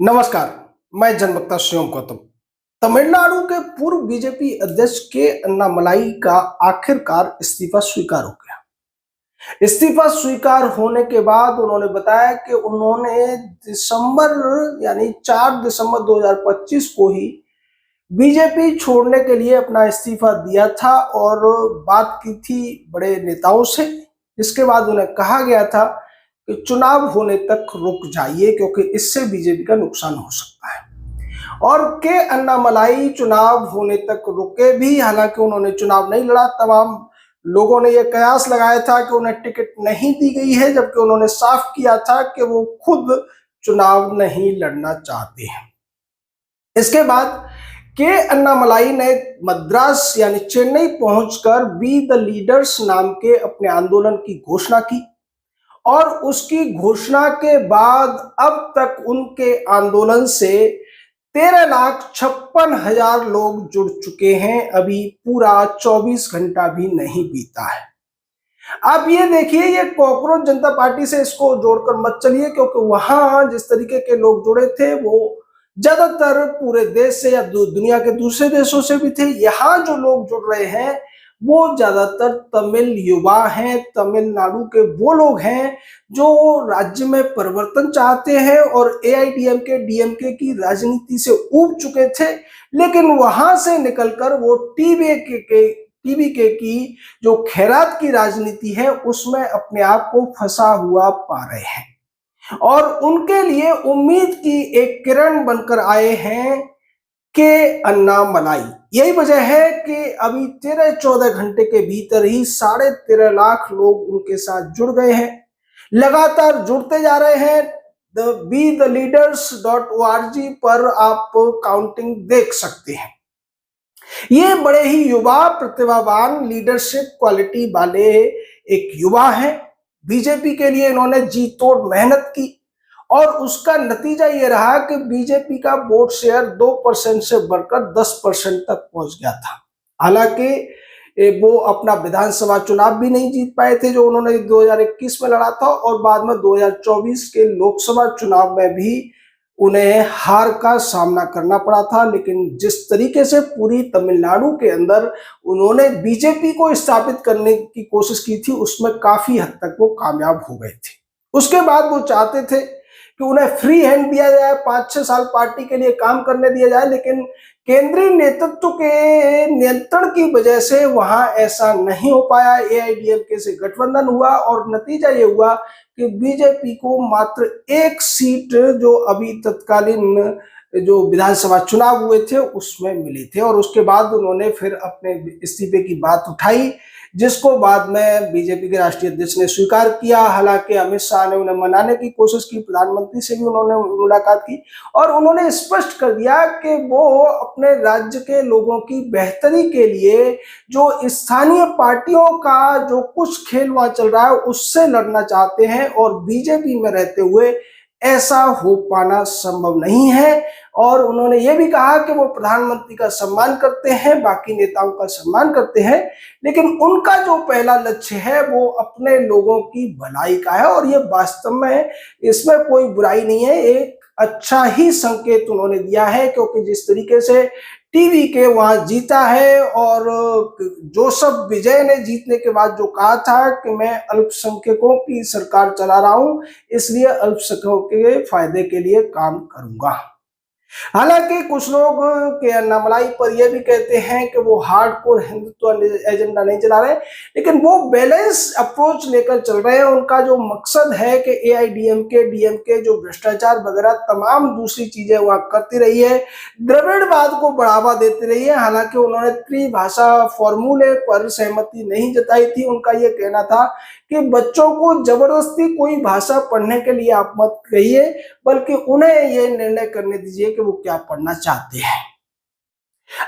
नमस्कार। मैं जनवक्ता शिवम गौतम। तमिलनाडु के पूर्व बीजेपी अध्यक्ष के अन्नामलाई का आखिरकार इस्तीफा स्वीकार हो गया। इस्तीफा स्वीकार होने के बाद उन्होंने बताया कि उन्होंने दिसंबर यानी 4 दिसंबर 2025 को ही बीजेपी छोड़ने के लिए अपना इस्तीफा दिया था और बात की थी बड़े नेताओं से। इसके बाद उन्हें कहा गया था कि चुनाव होने तक रुक जाइए क्योंकि इससे बीजेपी का नुकसान हो सकता है। और के अन्नामलाई चुनाव होने तक रुके भी, हालांकि उन्होंने चुनाव नहीं लड़ा। तमाम लोगों ने यह कयास लगाया था कि उन्हें टिकट नहीं दी गई है, जबकि उन्होंने साफ किया था कि वो खुद चुनाव नहीं लड़ना चाहते हैं। इसके बाद के अन्नामलाई ने मद्रास यानी चेन्नई पहुंचकर बी द लीडर्स नाम के अपने आंदोलन की घोषणा की और उसकी घोषणा के बाद अब तक उनके आंदोलन से 13,56,000 लोग जुड़ चुके हैं। अभी पूरा 24 घंटा भी नहीं बीता है। आप ये देखिए, ये कॉकरोच जनता पार्टी से इसको जोड़कर मत चलिए, क्योंकि वहां जिस तरीके के लोग जुड़े थे वो ज्यादातर पूरे देश से या दुनिया के दूसरे देशों से भी थे। यहाँ जो लोग जुड़ रहे हैं वो ज्यादातर तमिल युवा हैं, तमिलनाडु के वो लोग हैं जो राज्य में परिवर्तन चाहते हैं और एआईडीएमके डीएमके की राजनीति से ऊब चुके थे, लेकिन वहां से निकलकर वो टीवीके की जो खैरात की राजनीति है उसमें अपने आप को फंसा हुआ पा रहे हैं और उनके लिए उम्मीद की एक किरण बनकर आए हैं के अन्नामलाई। यही वजह है कि अभी 13-14 घंटे के भीतर ही 13.5 लाख लोग उनके साथ जुड़ गए हैं, लगातार जुड़ते जा रहे हैं। BeTheLeaders.org पर आप काउंटिंग देख सकते हैं। ये बड़े ही युवा प्रतिभावान लीडरशिप क्वालिटी वाले एक युवा हैं। बीजेपी के लिए इन्होंने जी तोड़ मेहनत की और उसका नतीजा ये रहा कि बीजेपी का वोट शेयर 2% से बढ़कर 10% तक पहुंच गया था। हालांकि वो अपना विधानसभा चुनाव भी नहीं जीत पाए थे जो उन्होंने 2021 में लड़ा था और बाद में 2024 के लोकसभा चुनाव में भी उन्हें हार का सामना करना पड़ा था। लेकिन जिस तरीके से पूरी तमिलनाडु के अंदर उन्होंने बीजेपी को स्थापित करने की कोशिश की थी उसमें काफी हद तक वो कामयाब हो गए थे। उसके बाद वो चाहते थे कि उन्हें फ्री हैंड दिया जाए, 5-6 साल पार्टी के लिए काम करने दिया जाए, लेकिन केंद्रीय नेतृत्व के नियंत्रण की वजह से वहां ऐसा नहीं हो पाया। एआईडीएमके से गठबंधन हुआ और नतीजा ये हुआ कि बीजेपी को मात्र 1 सीट जो अभी तत्कालीन जो विधानसभा चुनाव हुए थे उसमें मिली थे और उसके बाद उन्होंने फिर अपने इस्तीफे की बात उठाई, जिसको बाद में बीजेपी के राष्ट्रीय अध्यक्ष ने स्वीकार किया। हालांकि अमित शाह ने उन्हें मनाने की कोशिश की, प्रधानमंत्री से भी उन्होंने मुलाकात की और उन्होंने स्पष्ट कर दिया कि वो अपने राज्य के लोगों की बेहतरी के लिए जो स्थानीय पार्टियों का जो कुछ खेल वहां चल रहा है उससे लड़ना चाहते हैं और बीजेपी में रहते हुए ऐसा हो पाना संभव नहीं है। और उन्होंने ये भी कहा कि वो प्रधानमंत्री का सम्मान करते हैं, बाकी नेताओं का सम्मान करते हैं, लेकिन उनका जो पहला लक्ष्य है वो अपने लोगों की भलाई का है और ये वास्तव में इसमें कोई बुराई नहीं है, एक अच्छा ही संकेत उन्होंने दिया है। क्योंकि जिस तरीके से टीवी के वहां जीता है और जोसेफ विजय ने जीतने के बाद जो कहा था कि मैं अल्पसंख्यकों की सरकार चला रहा हूं, इसलिए अल्पसंख्यकों के फायदे के लिए काम करूंगा। हालांकि कुछ लोग के अन्नामलाई पर यह भी कहते हैं कि वो हार्डकोर हिंदुत्व एजेंडा नहीं चला रहे, लेकिन वो बैलेंस अप्रोच लेकर चल रहे हैं। उनका जो मकसद है कि एआईडीएमके डीएमके जो भ्रष्टाचार वगैरह तमाम दूसरी चीजें वहां करती रही है, द्रविड़वाद को बढ़ावा देती रही है। हालांकि उन्होंने त्रिभाषा फॉर्मूले पर सहमति नहीं जताई थी। उनका यह कहना था कि बच्चों को जबरदस्ती कोई भाषा पढ़ने के लिए आप मत कहिए, बल्कि उन्हें यह निर्णय करने दीजिए कि वो क्या पढ़ना चाहते हैं।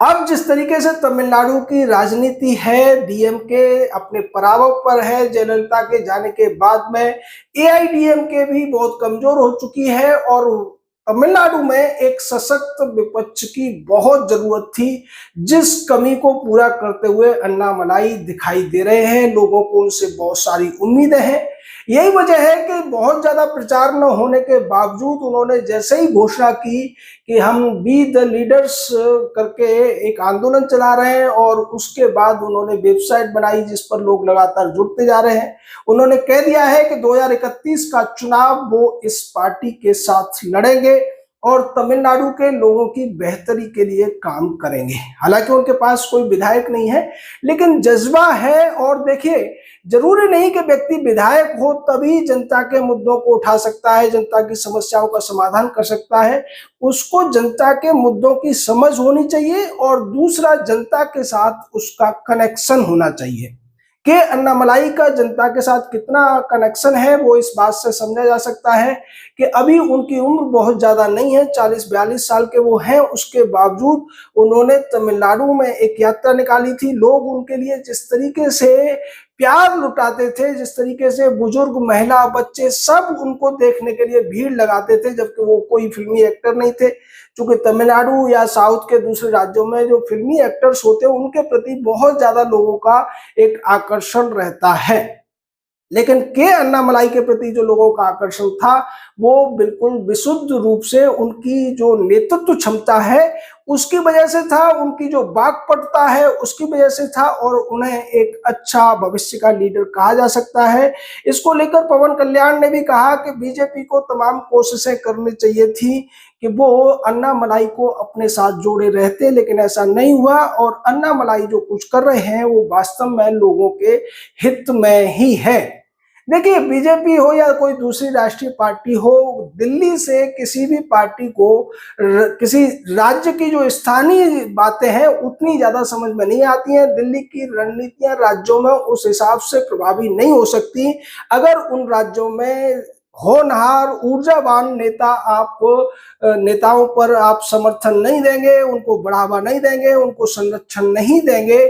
अब जिस तरीके से तमिलनाडु की राजनीति है, डीएमके अपने पराभव पर है, जयललिता के जाने के बाद में एआईडीएमके भी बहुत कमजोर हो चुकी है और तमिलनाडु में एक सशक्त विपक्ष की बहुत जरूरत थी, जिस कमी को पूरा करते हुए अन्नामलाई दिखाई दे रहे हैं। लोगों को उनसे बहुत सारी उम्मीदें हैं, यही वजह है कि बहुत ज्यादा प्रचार न होने के बावजूद उन्होंने जैसे ही घोषणा की कि हम बी द लीडर्स करके एक आंदोलन चला रहे हैं, और उसके बाद उन्होंने वेबसाइट बनाई जिस पर लोग लगातार जुड़ते जा रहे हैं। उन्होंने कह दिया है कि 2031 का चुनाव वो इस पार्टी के साथ लड़ेंगे और तमिलनाडु के लोगों की बेहतरी के लिए काम करेंगे। हालांकि उनके पास कोई विधायक नहीं है, लेकिन जज्बा है। और देखिए, जरूरी नहीं कि व्यक्ति विधायक हो तभी जनता के मुद्दों को उठा सकता है, जनता की समस्याओं का समाधान कर सकता है। उसको जनता के मुद्दों की समझ होनी चाहिए, और दूसरा, जनता के साथ उसका कनेक्शन होना चाहिए। के अन्नामलाई का जनता के साथ कितना कनेक्शन है वो इस बात से समझा जा सकता है कि अभी उनकी उम्र बहुत ज्यादा नहीं है, 40-42 साल के वो हैं। उसके बावजूद उन्होंने तमिलनाडु में एक यात्रा निकाली थी। लोग उनके लिए जिस तरीके से प्यार लुटाते थे, जिस तरीके से बुजुर्ग, महिला, बच्चे सब उनको देखने के लिए भीड़ लगाते थे, जबकि वो कोई फिल्मी एक्टर नहीं थे। क्योंकि तमिलनाडु या साउथ के दूसरे राज्यों में जो फिल्मी एक्टर्स होते हैं उनके प्रति बहुत ज्यादा लोगों का एक आकर्षण रहता है, लेकिन के अन्नामलाई के प्रति जो लोगों का आकर्षण था वो बिल्कुल विशुद्ध रूप से उनकी जो नेतृत्व क्षमता है उसकी वजह से था, उनकी जो वाक्पटुता है उसकी वजह से था, और उन्हें एक अच्छा भविष्य का लीडर कहा जा सकता है। इसको लेकर पवन कल्याण ने भी कहा कि बीजेपी को तमाम कोशिशें करनी चाहिए थी कि वो अन्नामलाई को अपने साथ जोड़े रहते, लेकिन ऐसा नहीं हुआ। और अन्नामलाई जो कुछ कर रहे हैं वो वास्तव में लोगों के हित में ही है। देखिए, बीजेपी हो या कोई दूसरी राष्ट्रीय पार्टी हो, दिल्ली से किसी भी पार्टी को किसी राज्य की जो स्थानीय बातें हैं उतनी ज्यादा समझ में नहीं आती हैं। दिल्ली की रणनीतियां राज्यों में उस हिसाब से प्रभावी नहीं हो सकती अगर उन राज्यों में होनहार ऊर्जावान नेताओं पर आप समर्थन नहीं देंगे, उनको बढ़ावा नहीं देंगे, उनको संरक्षण नहीं देंगे,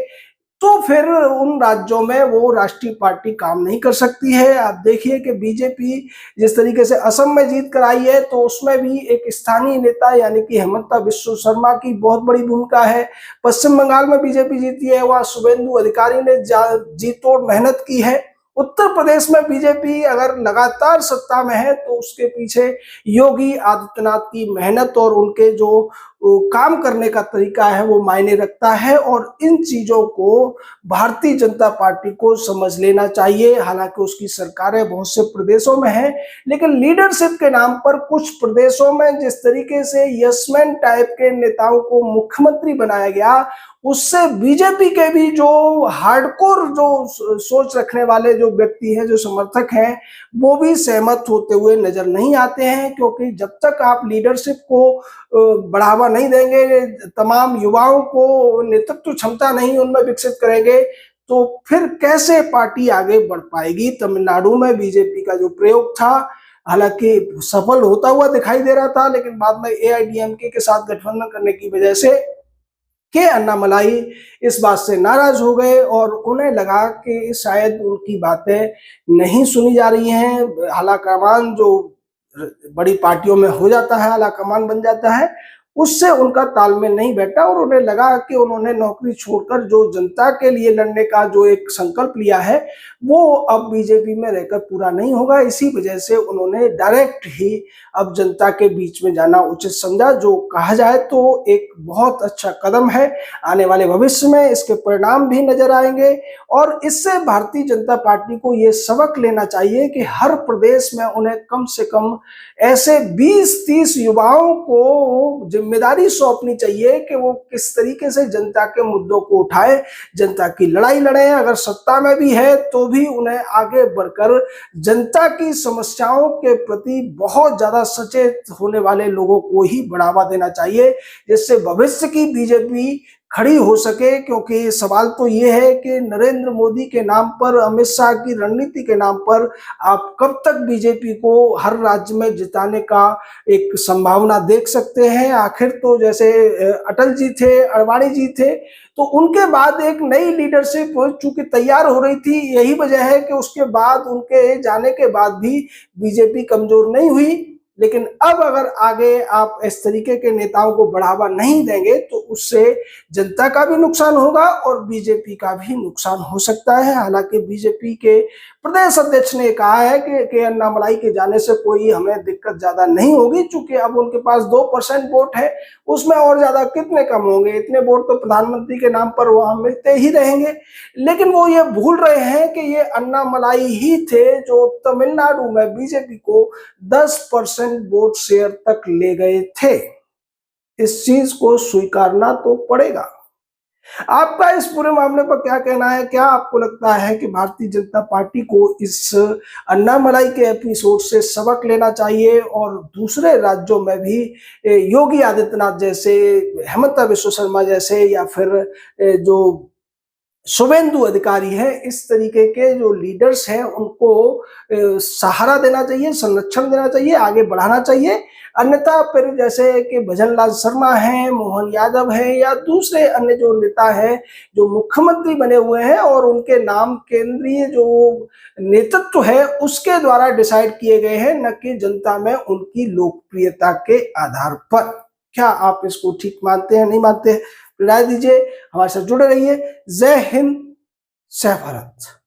तो फिर उन राज्यों में वो राष्ट्रीय पार्टी काम नहीं कर सकती है। आप देखिए कि बीजेपी जिस तरीके से असम में जीत कर आई है, तो उसमें भी एक स्थानीय नेता यानी कि हेमंता बिश्व शर्मा की बहुत बड़ी भूमिका है। पश्चिम बंगाल में बीजेपी जीती है, वहां शुभेंदु अधिकारी ने जी तोड़ मेहनत की है। उत्तर प्रदेश में बीजेपी अगर लगातार सत्ता में है तो उसके पीछे योगी आदित्यनाथ की मेहनत और उनके जो काम करने का तरीका है वो मायने रखता है, और इन चीजों को भारतीय जनता पार्टी को समझ लेना चाहिए। हालांकि उसकी सरकारें बहुत से प्रदेशों में है, लेकिन लीडरशिप के नाम पर कुछ प्रदेशों में जिस तरीके से यसमैन टाइप के नेताओं को मुख्यमंत्री बनाया गया, उससे बीजेपी के भी जो हार्डकोर जो सोच रखने वाले जो व्यक्ति हैं, जो समर्थक हैं, वो भी सहमत होते हुए नजर नहीं आते हैं। क्योंकि जब तक आप लीडरशिप को बढ़ावा नहीं देंगे, तमाम युवाओं को नेतृत्व क्षमता नहीं उनमें विकसित करेंगे, तो फिर कैसे पार्टी आगे बढ़ पाएगी। तमिलनाडु में बीजेपी का जो प्रयोग था, हालांकि सफल होता हुआ दिखाई दे रहा था, लेकिन बाद में एआईडीएमके के साथ गठबंधन करने की वजह से के अन्नामलाई इस बात से नाराज हो गए और उन्हें लगा कि शायद उनकी बातें नहीं सुनी जा रही हैं। आलाकमान जो बड़ी पार्टियों में हो जाता है, आलाकमान बन जाता है, उससे उनका तालमेल नहीं बैठा, और उन्हें लगा कि उन्होंने नौकरी छोड़कर जो जनता के लिए लड़ने का जो एक संकल्प लिया है वो अब बीजेपी में रहकर पूरा नहीं होगा। इसी वजह से उन्होंने डायरेक्ट ही अब जनता के बीच में जाना उचित समझा, जो कहा जाए तो एक बहुत अच्छा कदम है। आने वाले भविष्य में इसके परिणाम भी नजर आएंगे, और इससे भारतीय जनता पार्टी को ये सबक लेना चाहिए कि हर प्रदेश में उन्हें कम से कम ऐसे 20-30 युवाओं को जिम्मेदारी सौंपनी चाहिए कि वो किस तरीके से जनता के मुद्दों को उठाए, जनता की लड़ाई लड़े। अगर सत्ता में भी है तो भी उन्हें आगे बढ़कर जनता की समस्याओं के प्रति बहुत ज्यादा सचेत होने वाले लोगों को ही बढ़ावा देना चाहिए, जिससे भविष्य की बीजेपी खड़ी हो सके। क्योंकि सवाल तो ये है कि नरेंद्र मोदी के नाम पर, अमित शाह की रणनीति के नाम पर आप कब तक बीजेपी को हर राज्य में जिताने का एक संभावना देख सकते हैं। आखिर तो जैसे अटल जी थे, अडवाणी जी थे, तो उनके बाद एक नई लीडरशिप चूंकि तैयार हो रही थी, यही वजह है कि उसके बाद, उनके जाने के बाद भी बीजेपी कमजोर नहीं हुई। लेकिन अब अगर आगे आप इस तरीके के नेताओं को बढ़ावा नहीं देंगे तो उससे जनता का भी नुकसान होगा और बीजेपी का भी नुकसान हो सकता है। हालांकि बीजेपी के प्रदेश अध्यक्ष ने कहा है कि अन्नामलाई के जाने से कोई हमें दिक्कत ज्यादा नहीं होगी, चूंकि अब उनके पास 2% वोट है, उसमें और ज्यादा कितने कम होंगे, इतने वोट तो प्रधानमंत्री के नाम पर वहां मिलते ही रहेंगे। लेकिन वो ये भूल रहे हैं कि ये अन्नामलाई ही थे जो तमिलनाडु में बीजेपी को 10% वोट शेयर तक ले गए थे। इस चीज को स्वीकारना तो पड़ेगा। आपका इस पूरे मामले पर क्या कहना है? क्या आपको लगता है कि भारतीय जनता पार्टी को इस अन्नामलाई के एपिसोड से सबक लेना चाहिए और दूसरे राज्यों में भी योगी आदित्यनाथ जैसे, हेमंत बिश्व शर्मा जैसे, या फिर जो शुभेंदु अधिकारी है, इस तरीके के जो लीडर्स हैं उनको सहारा देना चाहिए, संरक्षण देना चाहिए, आगे बढ़ाना चाहिए? अन्यथा फिर जैसे कि भजन लाल शर्मा हैं, मोहन यादव हैं, या दूसरे अन्य जो नेता हैं जो मुख्यमंत्री बने हुए हैं और उनके नाम केंद्रीय जो नेतृत्व है उसके द्वारा डिसाइड किए गए हैं, न कि जनता में उनकी लोकप्रियता के आधार पर। क्या आप इसको ठीक मानते हैं, नहीं मानते हैं? राय दीजिए, हमारे साथ जुड़े रहिए। जय हिंद, जय भारत।